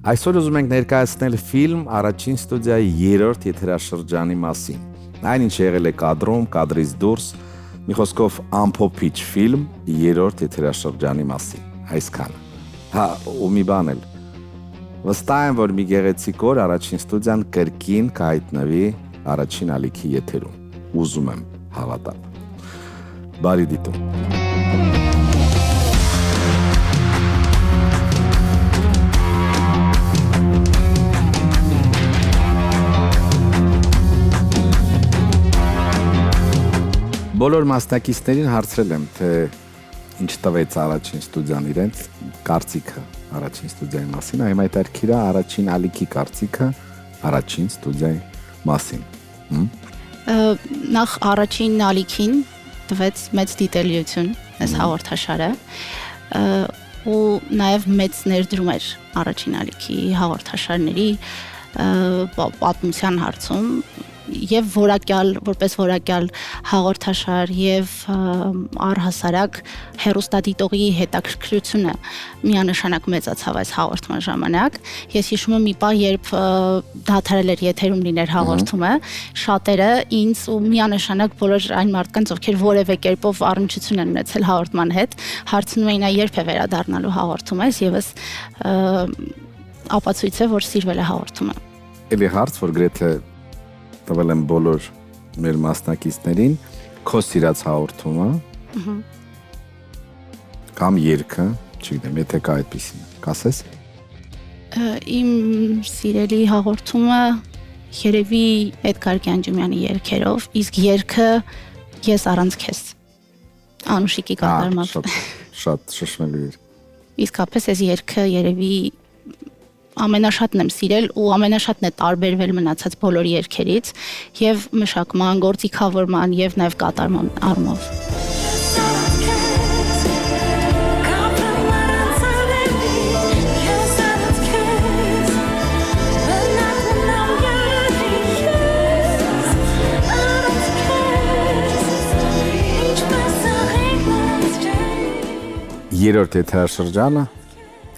Այսօր ուզում ենք ներկայացնել ֆիլմ առաջին ստուդիայի 3-րդ եթերաշրջանի մասին։ Այն ինչ եղել է կադրում, կադրից դուրս, մի խոսքով ամփոփիչ ֆիլմ 3-րդ եթերաշրջանի մասին։ Այսքանը։ Հա, ու մի բան էլ։ Վստահ եմ, որ մի գեղեցիկ օր առաջին ստուդիան կրկին կհայտնվի առաջին ալիքի եթերում։ Ուզում եմ հավատալ։ Բարի դիտում։ Բոլոր մասնակիցներին հարցրել եմ, թե ինչ տվեց առաջին ստուդիան իրենց կարծիքը առաջին ստուդիայի մասին, այմ այդ երկիրա առաջին ալիքի կարծիքը առաջին ստուդիայի մասին։ Նախ առաջին ալիքին տվեց մեծ դիտելիություն այս հաղորդաշարը ու նաև մեծ ներդրում էր առաջին ալիքի հաղորդաշարների պատմության հարցում եւ որպես որակյալ հաղորդաշար եւ առհասարակ հեռուստադիտողի հետաքրքրությունը միանշանակ մեծացավ այս հաղորդման ժամանակ։ Ես հիշում եմ մի պահ, երբ դադարել էր եթերում լիներ հաղորդումը, շատերը ինձ ու միանշանակ բոլոր այն մարդկանց, ովքեր որևէ կերպով առնչություն են ունեցել հաղորդման հետ, հարցնում էին երբ է վերադառնալու հաղորդումը, եւս ապացույց է, որ սիրվել է հաղորդումը։ Էլի հարց, որ գրեթե տվել եմ բոլոր մեր մասնակիցներին, քո սիրած հաղորդումը կամ երգը, չգիտեմ, եթե կա այդպիսին, կասես։ Իմ սիրելի հաղորդումը երևի Էդգար Գյանջումյանի երգերով, իսկ երգը Ես առանց քեզ Անուշիկի կատարմամբ։ Շատ շշմելի էր։ Իսկապես այս երգը երևի ամենաշատն եմ սիրել ու ամենաշատն է տարբերվել մնացած բոլոր երգերից եւ մշակման, գործիքավորման եւ նաեւ կատարման առումով։ Երրորդ եթերաշրջանը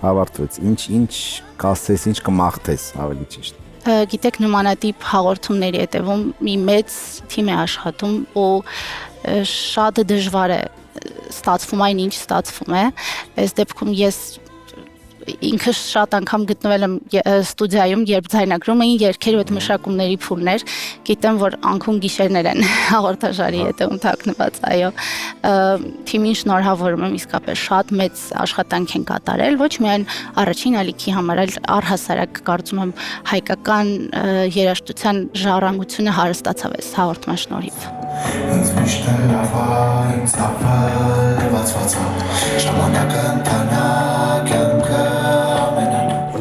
ավարտվեց։ Ինչ կասես, ինչ կմաղթես, ավելի ճիշտ։ Գիտեք, նմանատիպ հաղորդումների հետևում մի մեծ թիմ է աշխատում ու շատ դժվար է ստացվում այն, ինչ ստացվում է։ Այս դեպքում ես ինքս շատ անգամ գտնվել եմ ստուդիայում, երբ ձայնագրում էին երգեր ու այդ մշակումների փուլներ, գիտեմ, որ անքուն գիշերներ են հաղորդաշարի հետևում թաքնված, այո, թիմին շնորհավորում եմ, իսկապես շատ մեծ աշխատանք են կատարել, ոչ միայն առաջին ալիքի համար, այլ առհասարակ կարծում եմ հայկական երաժշտության ժառանգությունը հարստացավ այս հաղորդման շնորհիվ։ Ինձ միշտ է ինձ ապալվածվածա, ժամանակը ընթանա կյանքը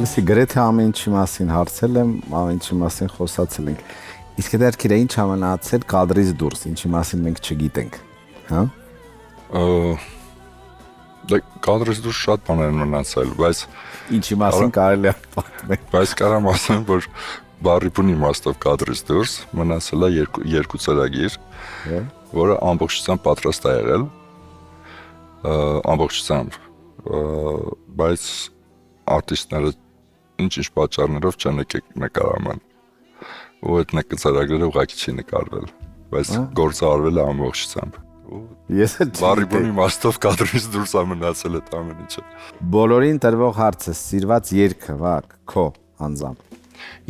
Լսի, գրեթե ամեն ինչի մասին հարցել եմ, ամեն ինչի մասին խոսացել ենք։ Իսկ այդ երկիրը ինչ ամենացել կադրից դուրս, ինչի մասին մենք չգիտենք, հա? Դե կադրից դուրս շատ բաներ մնացել, բայց ինչի մասին կարելի է պատմել։ Բայց կարամ ասեմ, որ բառի բուն իմաստով կադրից դուրս մնացել է երկու ծրագիր, որը ամբողջությամբ պատրաստ է եղել, ամբողջությամբ, բայց արտիստները ինչ պատճառներով չեն նկարահանել, ու այդ ծրագրերը ուղղակի չի նկարվել, բայց գործը արվել է ամբողջությամբ։ Ես բառի բուն իմաստով կադրից դուրս է մնացել այդ ամեն ինչը։ Բոլորին տրվող հարցը սիրված երգը, վակ, քո անձամբ։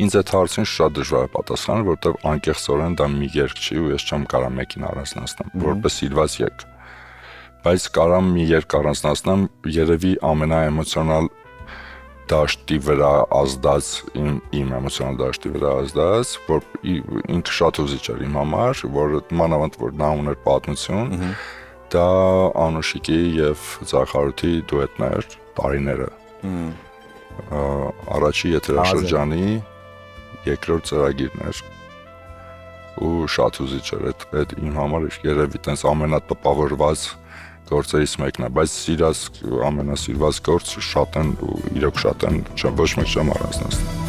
Ինձ այդ հարցին շատ դժվար է պատասխանել, որովհետև անկեղծորեն դա մի երգ չի ու ես չեմ կարող մեկին առանձնացնել, որպես սիրված երգ։ Բայց կարամ մի երգ առանձնացնեմ, երևի ամենաէմոցիոնալ դաշտի վրա ազդած, իմ էմոցիոնալ դաշտի վրա ազդած, որ ինքը շատ ուզիչ էր իմ համար, որ մանավանդ որ նա ուներ պատմություն, դա Անուշիկի եւ Զախարութի դուետն էր, տարիները։ Առաջի եթերաշրջանի երկրորդ ծրագիրն էր ու շատ ուզիչ էր, այդ իմ համար երևի տենց ամենատպավորված գործերից մեկն է, բայց ամենասիրված գործ շատ են ու իրոք շատ են, ոչ մեկ չեմ առանձնացնել։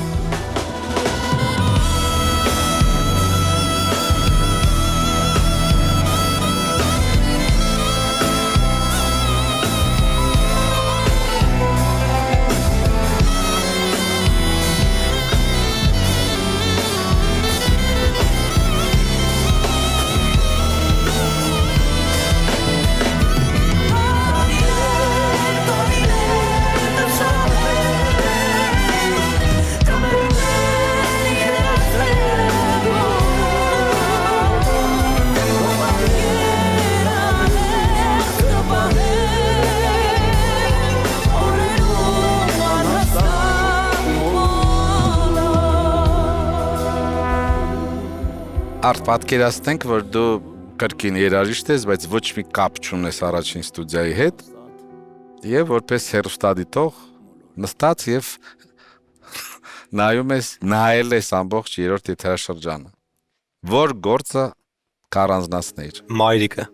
Արդ պատկերացնենք, որ դու կրկին երաժիշտ ես, բայց ոչ մի կապ չունես առաջին ստուդիայի հետ, եւ որպես հեռուստադիտող նստած եւ նայել ես ամբողջ երրորդ եթերաշրջանը։ Որ գործը կառանձնացնեիր։ Մայրիկը։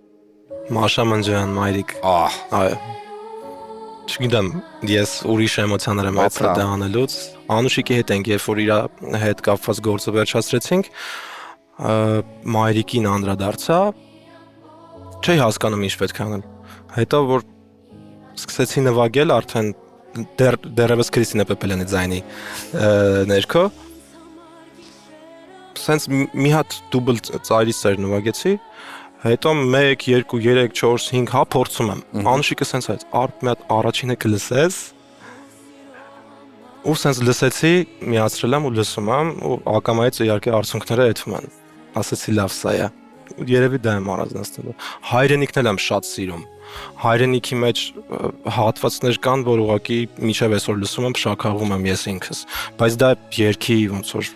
Մաշա Մանջյան մայրիկ։ Այո։ Չգիտեմ, ես ուրիշ էմոցիաներ եմ ապրել դա անելուց։ Անուշիկի հետ ենք, երբ որ իր հետ կապված գործը վերջացրեցինք, մայրիկին անդրադարձա, չի հասկանում ինչ պետք է անել։ Հետո որ սկսեցի նվագել, արդեն դեռևս Քրիստինա Պեպելյանի ձայնի ներքո, սենց մի հատ դուբլ ծայրից ծայր նվագեցի, հետո 1, 2, 3, 4, 5 հա փորձում եմ։ Անուշիկը սենց այդ արդ մի հատ առաջինը կլսես, ու սենց լսեցի, միացրել եմ ու լսում եմ, ու ակամայից իհարկե արցունքները էթվում են։ Ասեցի լավ սա է։ Երևի դա եմ առանձնացնելու։ Հայրենիքն էլ եմ շատ սիրում։ Հայրենիքի մեջ հատվածներ կան, որ ուղղակի մինչև այսօր լսում եմ, շաքաղում եմ ես ինքս, բայց դա երգի ոնց որ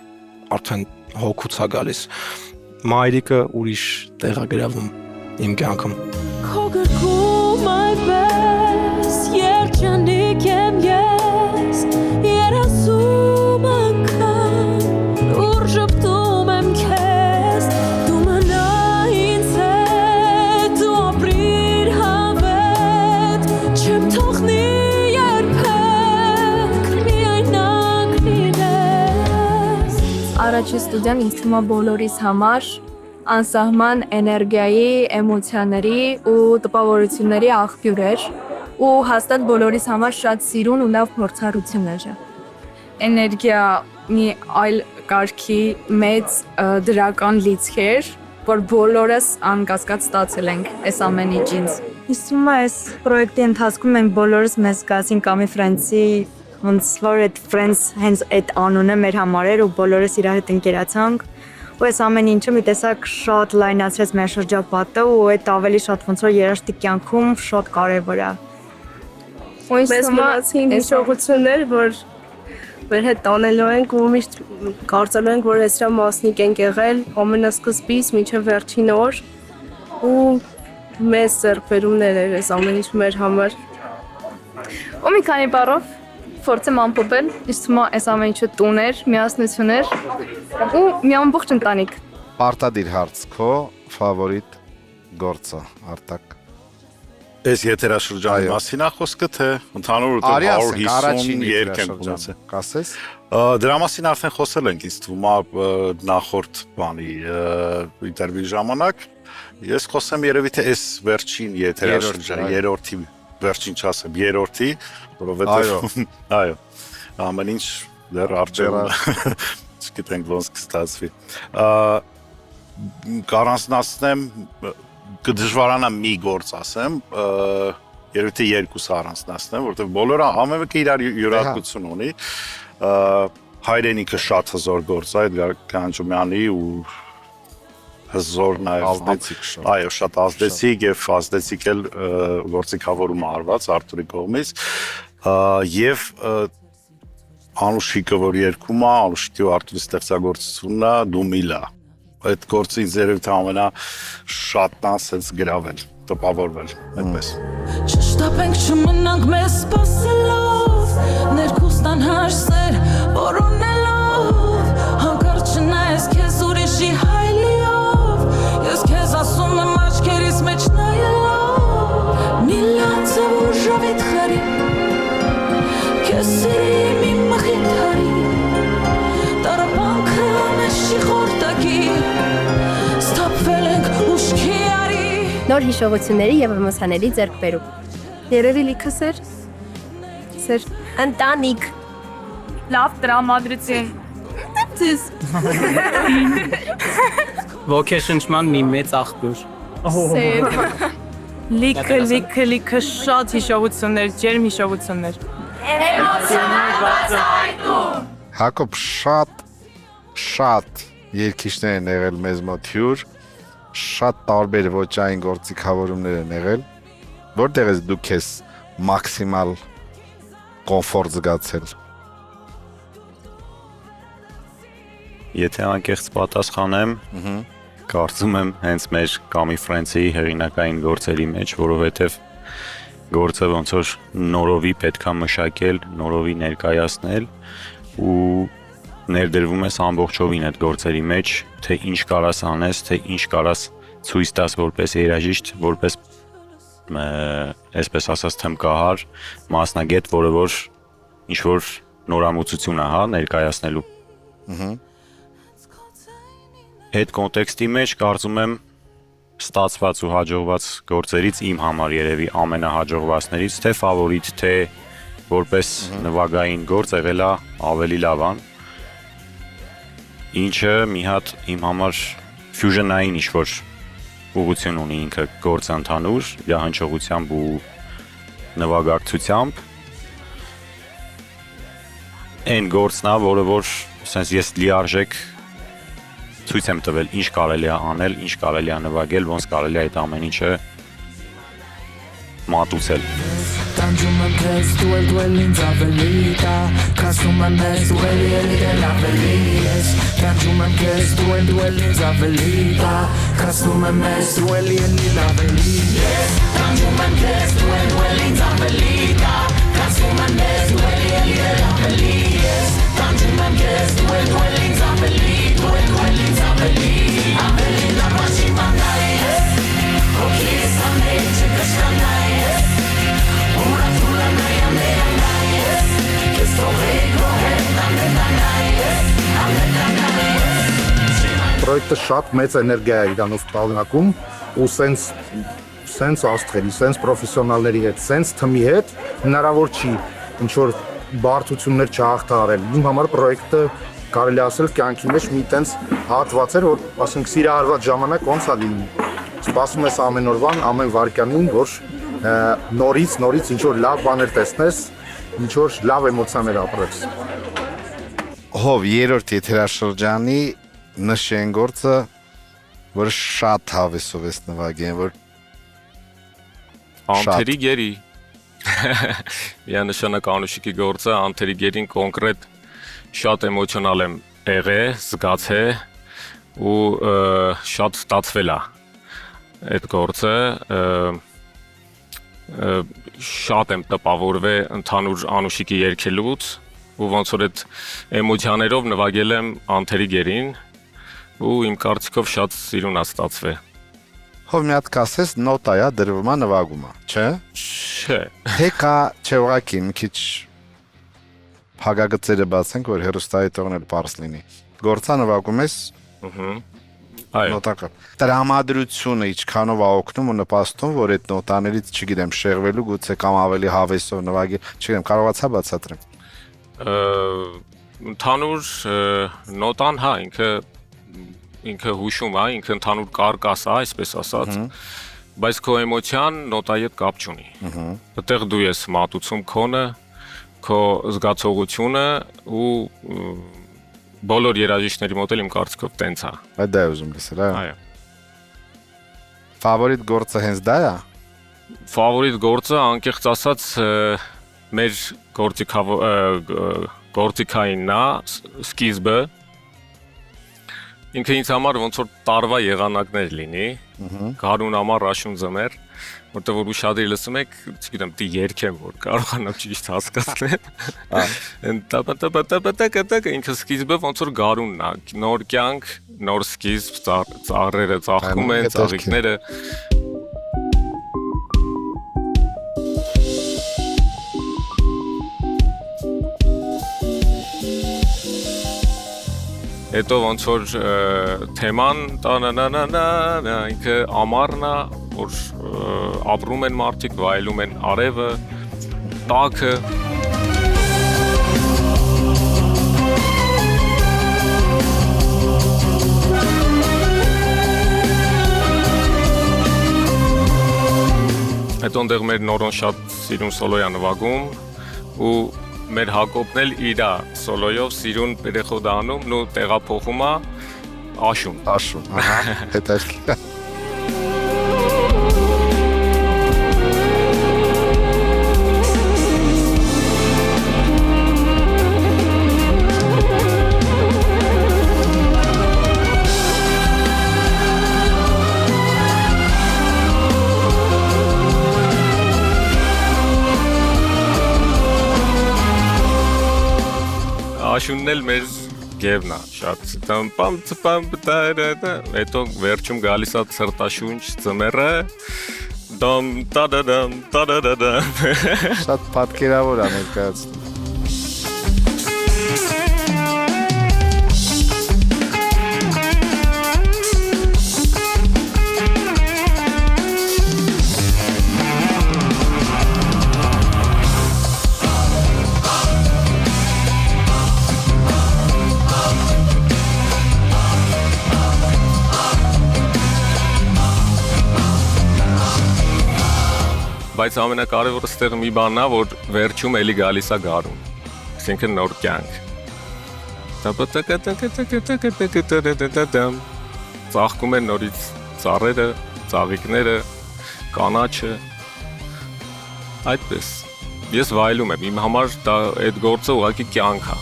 արդեն հոգուց է գալիս։ Մայրիկը ուրիշ տեղ է գրավում իմ կյանքում։ Քո գրքում այպես երջանիկ եմ ես, երազում անգամ ուր ժպտում եմ քեզ, դու մնա ինձ հետ, դու ապրիր հավետ, չեմ թողնի երբեք, միայնակ լինես։ Առաջին ստուդիան ինձ թվում է բոլորիս համար անսահման էներգիայի, էմոցիաների ու տպավորությունների աղբյուր էր ու հաստատ բոլորիս համար շատ սիրուն ու լավ փորձառություն էր։ Էներգիա մի այլ կարգի մեծ դրական լիցք էր, որ բոլորս անկասկած ստացել ենք այս ամեն ինչից։ Ինձ թվում է այս պրոյեկտի ընթացքում մենք բոլորս մեզ զգացին Կամի Ֆրենդսի ոնց որ այդ Friends հենց այդ անունը մեր համար էր ու բոլորս իրար հետ ընկերացանք ու այս ամեն ինչը մի տեսակ շատ լայնացրեց մեր շրջապատը ու այդ ավելի շատ ոնց որ երաժշտի կյանքում շատ կարևոր է։ Ու ինձ մնացին հիշողություններ, որ մեր հետ տանելու ենք ու միշտ կարծելու ենք, որ այս մասնիկ ենք եղել ամենասկզբից մինչև վերջին օր ու մեծ ձեռքբերումներ էր այս ամեն ինչ մեր համար։ Ու մի քանի բառով փորձեմ ամփոփել, ինձ թվում է այս ամեն ինչը տուն էր, միասնություն էր ու մի ամբողջ ընտանիք։ Պարտադիր հարց քո ֆավորիտ գործը Արտակ։ Այս եթերաշրջանի մասին է խոսքը, թե ընդհանուր 150 երկ եմ ունեցել։ Կասես։ Դրա մասին արդեն խոսել ենք, ինձ թվում է նախորդ բանի ինտերվյուի ժամանակ։ Ես խոսեմ երևի թե այս վերջին եթերաշրջանի երրորդի վերջին չասեմ, երրորդի, որովհետև այո, ամեն ինչ դեռ արջերը չգիտենք ոնց կստացվի։ Կառանձնացնեմ, կդժվարանամ մի գործ ասեմ, երևի թե երկուս առանձնացնեմ, որովհետև բոլորը ամենը իրար յուրահատկություն ունի։ Հայրենիքը շատ հզոր գործ է, Էդգար Կանջումյանի ու հզոր նաև այո, շատ ազդեցիկ եւ ազդեցիկ էլ գործիքավորում արված Արտուրի կողմից եւ Անուշիկը որ երգում է, Անուշիկի ու Արտուրի ստեղծագործությունն է Դումիլա։ Այդ գործը ինձ երևի թե ամենա շատն է sense գրավել, տպավորվել, այդպես։ Չշտապենք չմնանք մեզ սպասելով, ներքուստ անհաշսեր որոնելով, հանկարծ չնայես քեզ ուրիշի հայլիով, ես քեզ ասում եմ աչքերիս մեջ նայելով, մի լացը որ ժավիտ խարի, քեզ սիրի մի մխիթարի, տարապանքը մեզ չի խորտակի, ստապվել ենք ուշքի արի։ Նոր հիշողությունների եւ էմոցիաների ձեռքբերում։ Երևի լիքը սեր, ընտանիք, Լավ տրամադրություն։ Ձեզ Ոգեշնչման մի մեծ աղբյուր։ լիքը շատ հիշողություններ, ջերմ հիշողություններ։ Հակոբ շատ երգիչներ են եղել մեզ մոտ հյուր, շատ տարբեր ոճային գործիքավորումներ են եղել, որտեղ ես դու քեզ մաքսիմալ կոմֆորտ զգացել։ Եթե անկեղծ պատասխանեմ, կարծում եմ հենց մեր Կամի Ֆրենցի հեղինակային գործերի մեջ, որովհետև գործը ոնց որ նորովի պետքա մշակել, նորովի ներկայացնել ու ներդրվում ես ամբողջովին այդ գործերի մեջ, թե ինչ կարաս անես, թե ինչ կարաս ցույց տաս որպես երաժիշտ, որպես այսպես ասած թմկահար, մասնագետ, որը որ ինչ որ նորամուծություն է, հա, ներկայացնելու։ Այդ կոնտեքստի մեջ կարծում եմ ստացված ու հաջողված գործերից իմ համար երևի ամենահաջողվածներից, թե ֆավորիտ, թե որպես նվագային գործ եղել է ավելի լավան, ինչը մի հատ իմ համար ֆյուժնային ինչ-որ ուղղություն ունի ինքը գործը ընդհանուր, հնչողությամբ ու նվագակցությամբ, այն գործն է, որը որ sense ես լիարժեք ցույց եմ տվել ինչ կարելի է անել, ինչ կարելի է նվագել, ոնց կարելի է այդ ամեն ինչը մատուցել։ Տանջում եմ քեզ, դու էլ ինձ ավելի տա, քաշում եմ մեզ, դու էլ ավելի ես։ Տանջում եմ քեզ, դու էլ ինձ ավելի տա, քաշում եմ մեզ, դու էլ ավելի ես։ Տանջում եմ քեզ, դու էլ ինձ ավելի տա, քաշում եմ մեզ, դու էլ ավելի ես։ Տանջում եմ քեզ, դու էլ ինձ ավելի, դու էլ ինձ ավելի լավ մաշի մանգայի ես։ Հոգիս ամեն չկշկանայի ես։ Պրոյեկտը շատ մեծ էներգիա է իրանով տալնակում ու սենց աստղերի, սենց պրոֆեսիոնալների հետ, սենց թմի հետ հնարավոր չի ինչ-որ բարդություններ չհաղթահարել։ Իմ համար պրոյեկտը կարելի ասել կյանքի մեջ մի տենց հատված էր, որ ասենք սիրահարված ժամանակ ոնց է լինում։ Սպասում ես ամեն օրվան, ամեն վայրկյանին, որ նորից ինչ-որ լավ բաներ տեսնես, ինչ-որ լավ էմոցիաներ ապրես։ Հով երրորդ եթերաշրջանի նշեն գործը, որ շատ հավեսով ես նվագեն, որ Անթերի գերի միանշանակ Անուշիկի գործը, Անթերի գերին կոնկրետ շատ էմոցիոնալ եմ եղել, զգացել ու շատ ստացվել է այդ գործը, շատ եմ տպավորվել ընդհանուր Անուշիկի երգելուց ու ոնց որ այդ էմոցիաներով նվագել եմ Անթերի գերին ու իմ կարծիքով շատ սիրուն է ստացվել։ Հով մի հատ կասես նոտա է դրվում է նվագում է, չէ։ Թե կա չէ ուղղակի մի քիչ փագագծերը բացենք, որ հերոստայի տողնել պարզ լինի։ Գործա նվագում ես։ Նոտակը։ Տրամադրությունը ինչքանով է օգնում ու նպաստում, որ այդ նոտաներից, չգիտեմ, շեղվելու գուցե կամ ավելի հավեսով նվագել, չգիտեմ, կարողացա բացատրեմ։ Ընդհանուր նոտան, հա, ինքը հուշում է, ինքը ընդհանուր կարկաս է, այսպես ասած, բայց քո էմոցիան նոտայի հետ կապ չունի։ Այդտեղ դու ես մատուցում քոնը, քո զգացողությունը ու բոլոր երաժիշտների մոտ իմ կարծիքով տենց է։ Այդ դա է ուզում լսել, այո։ Ֆավորիտ գործը հենց դա է։ Ֆավորիտ գործը անկեղծ ասած մեր գործիքայինն է, սկիզբը։ Ինքը ինձ համար ոնց որ տարվա եղանակներ լինի, գարուն ամառ աշուն ձմեռ, որտեղ որ ուշադրի լսում եք, չգիտեմ, դի երգեմ, որ կարողանամ ճիշտ հասկացնել։ Ինքը սկիզբը ոնց որ գարունն է, նոր կյանք, նոր սկիզբ, ծառերը ծաղկում են, ծաղիկները։ Հետո ոնց որ թեման ինքը ամառն է, որ ապրում են մարդիկ, վայելում են արևը, տաքը։ Հետո ընդեղ մեր Նորոն շատ սիրուն սոլոյա նվագում ու մեր Հակոբն էլ իրա սոլոյով սիրուն երեխոդ անում ու տեղափոխում է աշուն։ Աշուն, ահա, հետաքրքիր։ էլ մեր գևն է, շատ տամպամ ծպամ դարը, հետո վերջում գալիս է ցրտաշունչ ծմերը, դամ տադադամ տադադամ։ Շատ պատկերավոր է ներկայացնում։ Բայց ամենակարևորը ստեղ մի բանն է, որ վերջում էլի գալիս է գարուն։ Այսինքն նոր կյանք։ Ծաղկում են նորից ծառերը, ծաղիկները, կանաչը։ Այդպես։ Ես վայելում եմ, իմ համար դա այդ գործը ուղղակի կյանք է։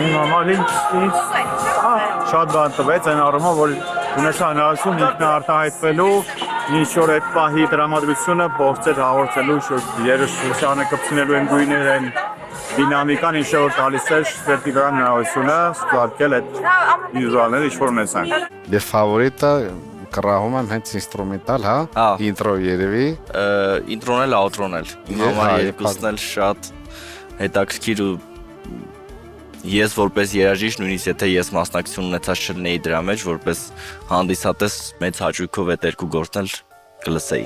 Իմ համար շատ բան տվեց այն առումով, որ ունեցա հնարավորություն ինքնարտահայտվելու, ինչ որ այդ պահի տրամադրությունը փորձեր հաղորդելու երաժշտությանը կպցնելու են գույներ են դինամիկան, ինչ որ տալիս էր վերտիկալական հնարավորությունը ստեղծել այդ վիզուալները, ինչ որ ունեցանք։ Եվ ֆավորիտը կռահում եմ հենց ինստրումենտալ, հա, ինտրո երևի, ինտրոն էլ, աուտրոն էլ։ Իմ համար երկուսն էլ շատ հետաքրքիր ու ես որպես երաժիշտ, նույնիսկ եթե ես մասնակցություն ունեցած չլինեի դրա մեջ, որպես հանդիսատես մեծ հաճույքով այդ երկու գործն էլ կլսեի։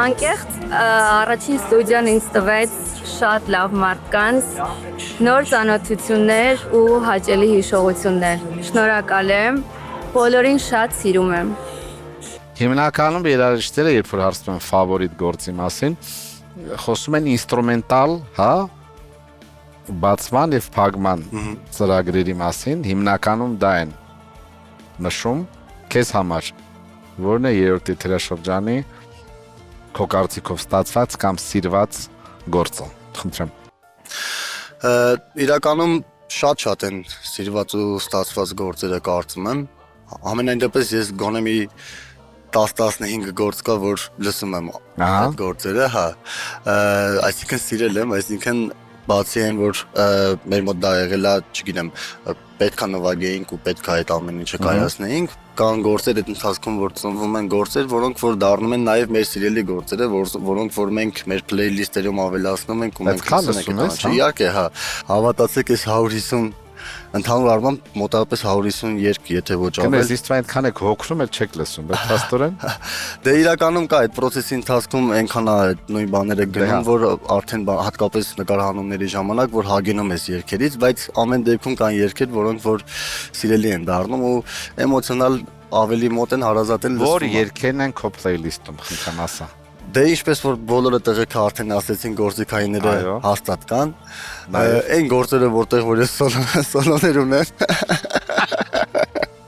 Անկեղծ առաջին ստուդիան ինձ տվեց շատ լավ մարդկանց, նոր ծանոթություններ ու հաճելի հիշողություններ։ Շնորհակալ եմ, բոլորին շատ սիրում եմ։ Հիմնականում երաժիշտները, երբ որ հարցնում են ֆավորիտ գործի մասին, խոսում են ինստրումենտալ, հա, բացման եւ փակման ծրագրերի մասին, հիմնականում դա են նշում քեզ համար, որն է երրորդ եթերաշրջանի քո կարծիքով ստացված կամ սիրված գործը։ Խնդրեմ։ Իրականում շատ են սիրված ու ստացված գործերը կարծում եմ։ Ամենայն դեպս ես գոնե մի 10-15 գործ կա, որ լսում եմ այդ գործերը, հա։ Այսինքն սիրել եմ, այսինքն բացի այն, որ մեր մոտ դա եղել է, չգիտեմ, պետքա նվագեինք ու պետքա այդ ամեն ինչը կայացնեինք, կան գործեր այդ ընթացքում, որ ծնվում են գործեր, որոնք որ դառնում են նաև մեր սիրելի գործերը, որոնք որ մենք մեր playlist-երում ավելացնում ենք ու մենք լսում ենք։ Իհարկե, հա, հավատացեք, այս 150 ընդհանուր առմամբ մոտավորապես 150 երգ, եթե ոչ ավել։ Կներես, իսկ այնքան եք հոգնում, էլ չեք լսում, բայց փաստորեն։ Դե իրականում կա այդ process-ի ընթացքում այնքան է նույն բաները գնում, որ արդեն հատկապես նկարահանումների ժամանակ որ հագենում ես երգերից, բայց ամեն դեպքում կան երգեր, որոնք որ սիրելի են դառնում ու էմոցիոնալ ավելի մոտ են հարազատ են լսվում։ Որ երգերն են քո playlist-ում, խնդրեմ ասա։ Դե ինչպես որ բոլորը տղեկը արդեն ասեցին գործիքայինները հաստատ կան, այն գործերը որտեղ որ ես սոլոներ ունեմ,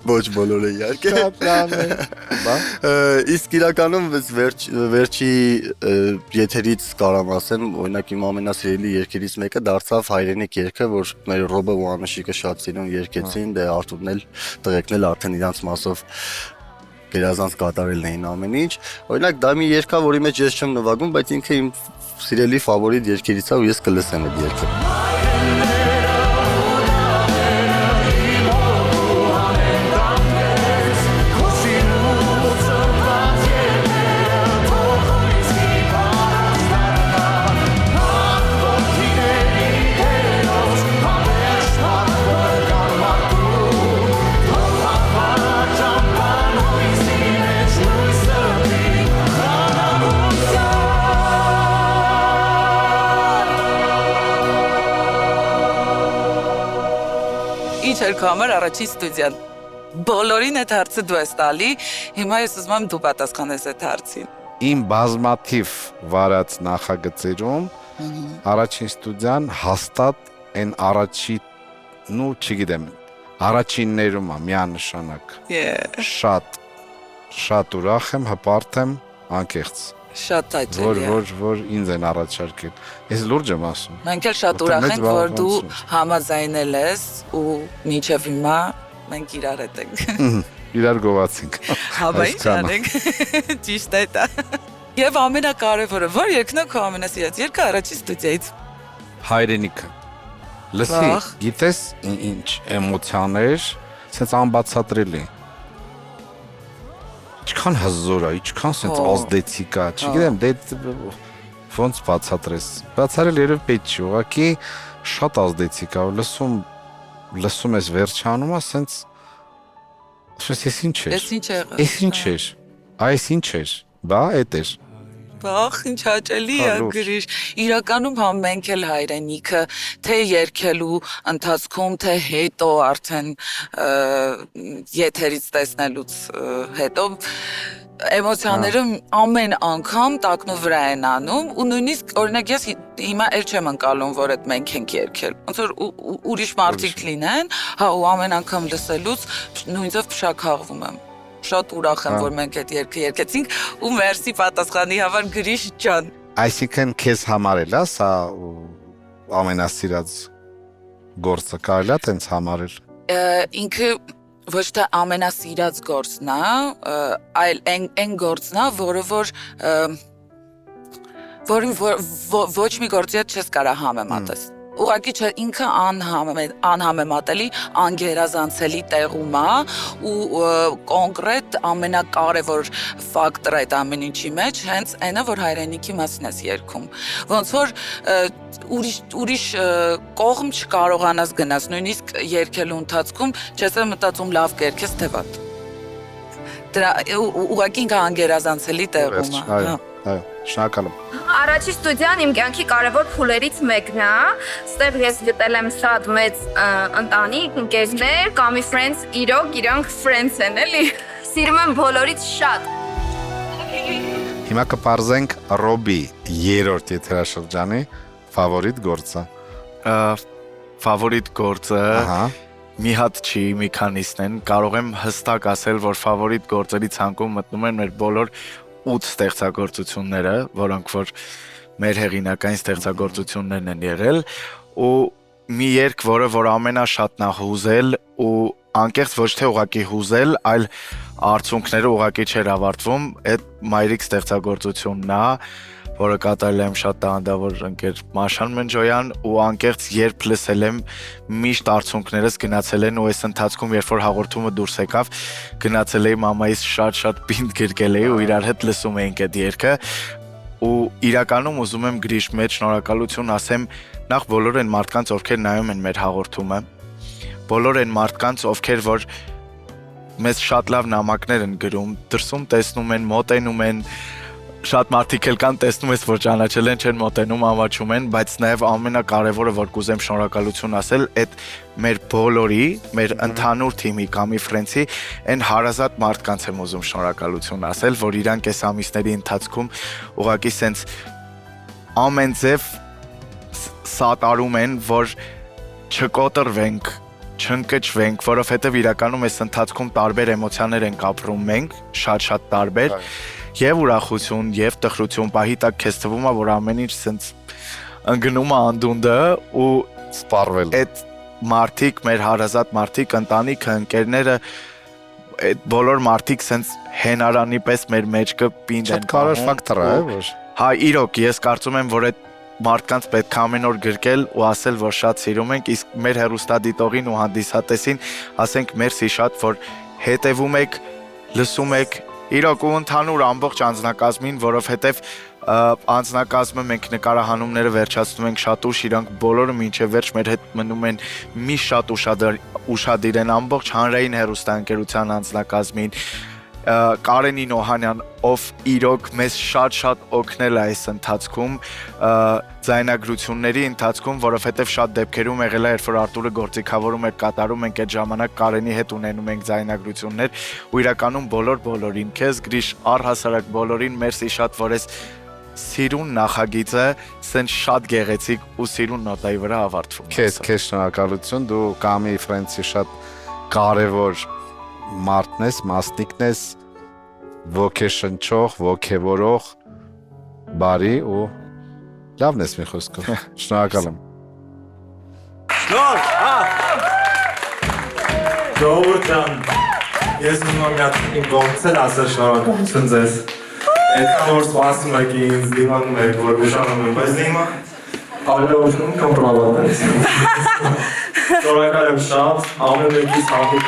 ոչ բոլորը իհարկե։ Իսկ իրականում վերջի եթերից կարամ ասեմ, օրինակ իմ ամենասիրելի երգերից մեկը դարձավ հայրենիք երգը, որ մեր Ռոբը ու Անուշիկը շատ սիրուն երգեցին, դե Արթուրն էլ տղեկն էլ արդեն իրանց մասով գերազանց կատարելն էին ամեն ինչ։ Օրինակ դա մի երգ է, որի մեջ ես չեմ նվագում, բայց ինքը իմ սիրելի ֆավորիտ երգերից է ու ես կլսեմ այդ երգը։ Ինչ էր քո համար առաջին ստուդիան։ բոլորին այդ հարցը դու ես տալի, հիմա ես ուզում եմ դու պատասխանես այդ հարցին։ Իմ բազմաթիվ վարած նախագծերում առաջին ստուդիան հաստատ այն առաջի, նու չգիտեմ, առաջիններում է միանշանակ։ Շատ ուրախ եմ, հպարտ եմ, անկեղծ։ Շատ հաճելի է։ Որ ինձ են առաջարկել։ Ես լուրջ եմ ասում։ Մենք էլ շատ ուրախ ենք, որ դու համաձայնել ես ու մինչև հիմա մենք իրար հետ ենք։ Իրար գովացինք։ Հա, բա ինչ անենք։ Ճիշտ է դա։ Եվ ամենակարևորը, որ երգն է քո ամենասիրած երգը առաջին ստուդիայից։ Հայրենիքը։ Լսի, գիտես ինչ էմոցիաներ, sense անբացատրելի։ Ինչքան հզոր է, ինչքան sense ազդեցիկ է, չգիտեմ, դե ոնց բացատրես։ Բացարել երբ պետք չի, ուղղակի շատ ազդեցիկ է, լսում ես վերջանումը, sense ես ինչ էր։ Ես ինչ էր։ Այս ինչ էր։ Բա էդ էր։ Բախ, ինչ հաճելի է գրիշ։ Իրականում համ մենք էլ հայրենիքը, թե երգելու ընթացքում, թե հետո արդեն եթերից տեսնելուց հետո էմոցիաները ամեն անգամ տակնու վրա են անում ու նույնիսկ օրինակ ես հիմա էլ չեմ ընկալում, որ այդ մենք ենք երգել։ Ոնց որ ուրիշ մարդիկ լինեն, հա ու ամեն անգամ լսելուց նույնիսկ փշաքաղվում եմ։ Շատ ուրախ եմ, որ մենք այդ երգը երգեցինք ու մերսի պատասխանի համար Գրիշ ջան։ Այսինքն քեզ համարել է սա ամենասիրած գործը, կարելի է տենց համարել։ Ինքը ոչ թե ամենասիրած գործն է, այլ այն գործն է, որը ոչ մի գործի հետ չես կարող համեմատես։ Ուղղակի չէ, ինքը անհամեմատելի, անգերազանցելի տեղում է ու կոնկրետ ամենակարևոր ֆակտորը այդ ամեն ինչի մեջ հենց այնը, որ հայրենիքի մասին ես երգում։ Ոնց որ ուրիշ կողմ չկարողանաս գնաս, նույնիսկ երգելու ընթացքում չես մտածում լավ կերգես թե վատ։ Դրա ուղղակի ինքը անգերազանցելի տեղում է։ Այո, շնորհակալ եմ։ Առաջի ստուդիան իմ կյանքի կարևոր փուլերից մեկն է։ Ստեղ ես գտել եմ շատ մեծ ընտանիք, ընկերներ, Kami Friends, իրոք իրանք friends են, էլի։ Սիրում եմ բոլորից շատ։ Հիմա կպարզենք Ռոբի երրորդ եթերաշրջանի ֆավորիտ գործը։ Ֆավորիտ գործը մի հատ չի, մի քանիսն են։ Կարող եմ հստակ ասել, որ ֆավորիտ գործերի ցանկում մտնում են մեր բոլոր 8 ստեղծագործությունները, որոնք որ մեր հեղինակային ստեղծագործություններն են եղել ու մի երգ, որ ամենաշատն է հուզել ու անկեղծ ոչ թե ուղղակի հուզել, այլ արդյունքները ուղղակի չէր ավարտվում, այդ մայրիկ ստեղծագործությունն է, որը կատարել եմ շատ տաղանդավոր ընկեր Մաշան Մնջոյան ու անկեղծ երբ լսել եմ միշտ արդյունքներս գնացել են ու այս ընթացքում երբ որ հաղորդումը դուրս եկավ գնացել էի մամայիս շատ բինտ գրկել էի ու իրար հետ լսում էինք այդ երգը ու իրականում ուզում եմ Գրիշ մեջ շնորհակալություն ասեմ նախ բոլոր այն մարդկանց ովքեր նայում են մեր հաղորդումը բոլոր այն մարդկանց ովքեր որ մեզ շատ լավ նամակներ են գրում դրսում տեսնում են մոտենում են Շատ մարդիկ էլ կան տեսնում ես, որ ճանաչել են, չեն մոտենում, ամաչում են, բայց նաև ամենակարևորը, որ կուզեմ շնորհակալություն ասել, այդ մեր բոլորի, մեր ընդհանուր թիմի Kami Friends-ի այն հարազատ մարդկանց եմ ուզում շնորհակալություն ասել, որ իրանք այս ամիսների ընթացքում ուղղակի սենց ամեն ձև սատարում են, որ չկոտրվենք, չընկճվենք, որովհետև իրականում այս ընթացքում տարբեր էմոցիաներ ենք ապրում մենք, շատ տարբեր Եվ ուրախություն, եւ տխրություն, պահի տակ քեզ թվում է, որ ամեն ինչ սենց ընկնում է անդունդը ու սպառվել։ Այդ մարդիկ, մեր հարազատ մարդիկ, ընտանիքը, ընկերները, այդ բոլոր մարդիկ սենց հենարանի պես մեր մեջ կպինդ են։ Շատ կարևոր ֆակտոր է, որ։ Հա, իրոք, ես կարծում եմ, որ այդ մարդկանց պետք է ամեն օր գրկել ու ասել, որ շատ սիրում ենք, իսկ մեր հեռուստադիտողին ու հանդիսատեսին ասենք մերսի շատ, որ հետևում եք, լսում եք Իրոք ու ընդհանուր ամբողջ անձնակազմին, որովհետև անձնակազմը մենք նկարահանումները վերջացնում ենք շատ ուշ, իրանք բոլորը մինչև վերջ մեր հետ մնում են մի շատ ուշադիր են ամբողջ հանրային հեռուստաընկերության անձնակազմին, Կարենին Օհանյան, ով իրոք մեզ շատ օգնել է այս ընթացքում, ձայնագրությունների ընթացքում, որովհետև շատ դեպքերում եղել է, երբ որ Արտուրը գործիքավորում էր, կատարում ենք այդ ժամանակ Կարենի հետ ունենում ենք ձայնագրություններ, ու իրականում բոլորին, քեզ Գրիշ, առհասարակ բոլորին, մերսի շատ, որ ես սիրուն նախագիծը սեն շատ գեղեցիկ ու սիրուն նոտայի վրա ավարտվում։ Քեզ շնորհակալություն, դու Կամի Ֆրենցի շատ կարևոր մարդն ես, մասնիկն ես, ոգեշնչող, ոգևորող, բարի ու լավն ես մի խոսքով։ Շնորհակալ եմ։ Ժողովուրդ ջան, ես ուզում եմ մի հատ իմ կողմից ասել շնորհակալություն ձեզ։ Այդքան որ սպասում եք ինձ, դիմանում եք, որ ուշանում եմ, բայց դիմա ավելի ուշնում կամ պրավատ ես։ Շնորհակալ եմ շատ, ամեն մեկից հատուկ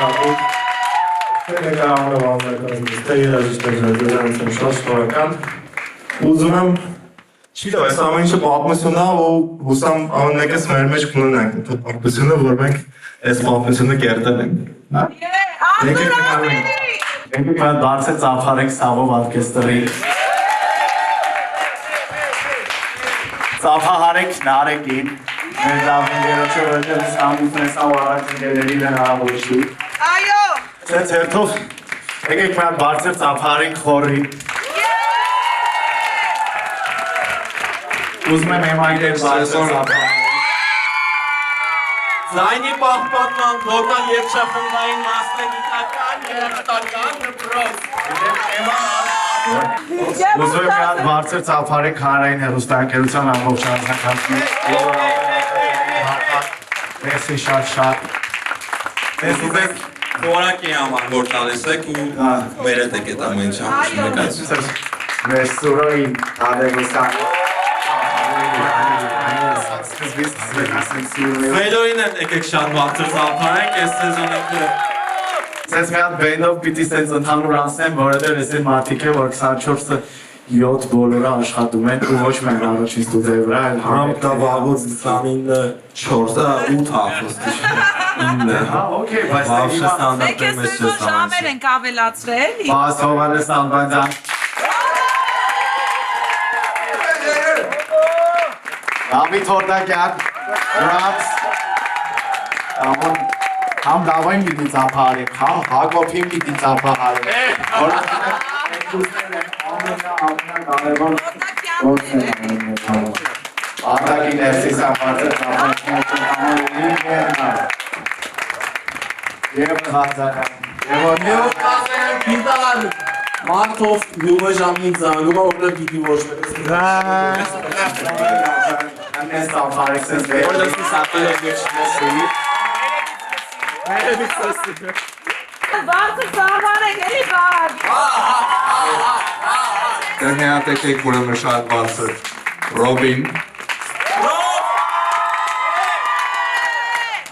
Եկա ամենավանձնակազմ, թե երաժիշտեր ժայժանություն շատ շնորհակալ։ Ուզում եմ, չիտով, այս ամեն ինչը պատմություն է ու հուսամ ամեն մեկս մեր մեջ կունենանք պատմությունը, որ մենք այս պատմությունը կերտել ենք։ Եկեք նկարենք։ Եկեք մենք բարձր ծափարենք Սավով օրկեստրի։ Ծափահարենք Նարեկին, մեր լավ ընկերոջը, որտեղ Սամուտն է Սավ առաջինների հնարավոր չի։ Այո։ Ձեզ հերթով եկեք մենք բարձր ծափահարենք խորին։ Ուզում եմ այդպես բարձր ծափահարենք։ Ձայնի պահպանման գորգան և շախնդային մասնագիտական երաժշտական դպրոց։ Ուզում եմ մենք բարձր ծափահարենք հանրային հեռուստաընկերության ամբողջ հանրաքանքին։ Մերսի շատ։ Ես ուզեք Որակի համար որ տալիս եք ու վերետ եք էտ ամեն ինչ ամուշում Մեր սուրոյին ադեգուսան Վելորին են եկեք շատ բաղթր ծափարենք, ես սեզոնը Սենց մի հատ բենդով պիտի սենց ընդհանուր անսնեմ, որովհետև ես են մարդիկ է, որ 24-ը 7 բոլորը աշխատում են ու ոչ մենք առաջին ստուդիայի վրա, այլ համեպ դա վաղոց 29-ը 4-ը 8 հաղթոստիչ 9-ը Հա, օքեյ, բայց դա հիմա Մեկ ես սեզոն ժամեր ենք ավելացրել Բաս Հովանես Անվանյան Դավիթ Հորդակյան Հրանց Համ դավային պիտի ծափահարենք, համ Հակոբին պիտի ծափահարենք ամենակարևոր գործն է Արտակի ներսիս ապարտը Եվ խազարան Եվ կասեն պիտալ Մարդով լուվը ժամին զանգում օրը պիտի ոչ Անես ծափարեք սենց վեր Որլեսի սատել է գերջնեսրի Բարձր ծափարենք, էլի բար Դրհենատեք եք ուրեմն շատ բարձր Ռոբին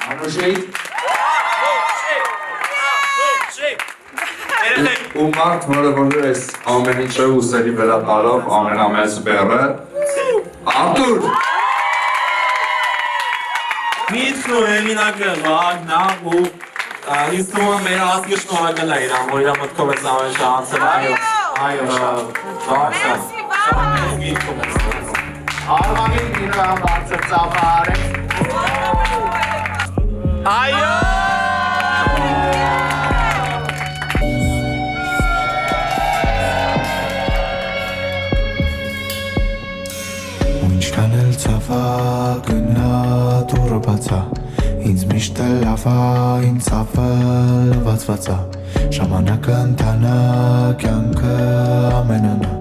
Անուշի Ու մարդ որը որ ես ամեն ինչը ուսերի վրա տարով ամենամեծ բերը Արտուր Միտքն ու հեմինակը վագնա ու ինձ թվում է մեր ազգը շնորհակալ է իրան, որ իրա մտքով ես ամեն շանցել Այո, Արվանին իրը բարձր ծափահարենք Այո Ինչքան էլ ծավա գնա դուրը բացա Ինձ միշտ է լավա, իմ ծավը լվացվածա Ժամանակը ընթանա, կյանքը ամենանա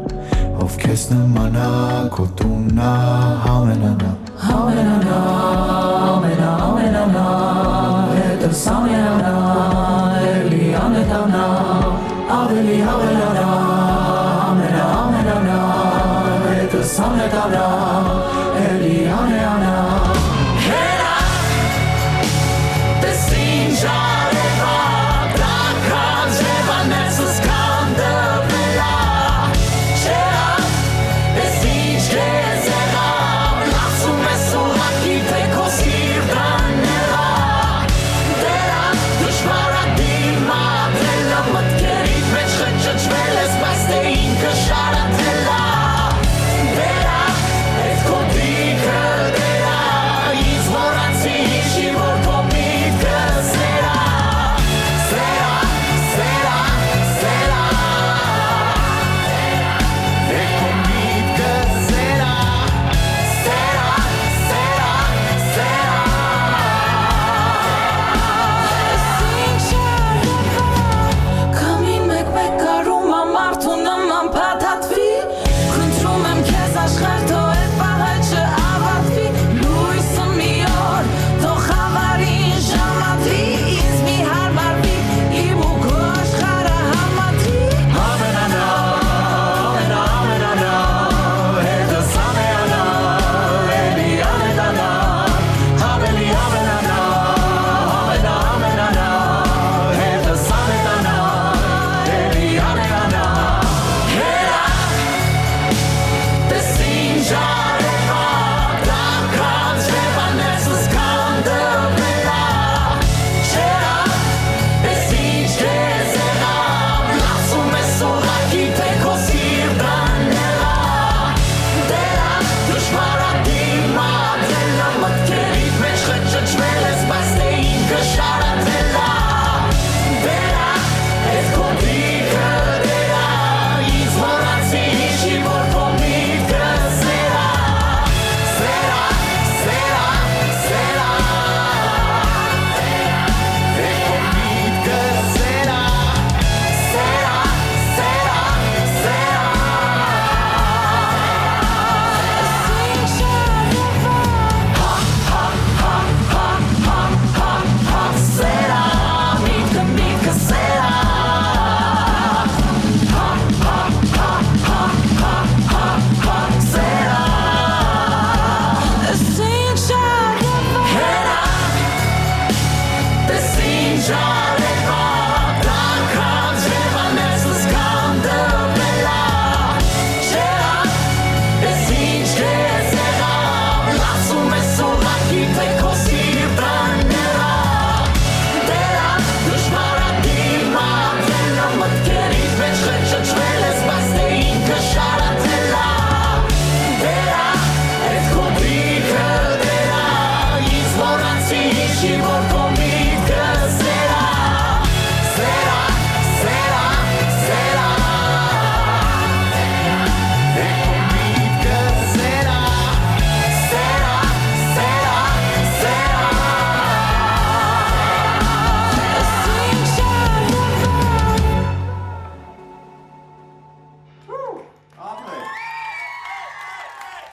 Ով քեզ նմանա, քո տուննա, համենանա Համենանա, ամենանա, հետս ամենանա Էլի անետանա, ավելի հավելանա Ամենանա, հետս ամենանա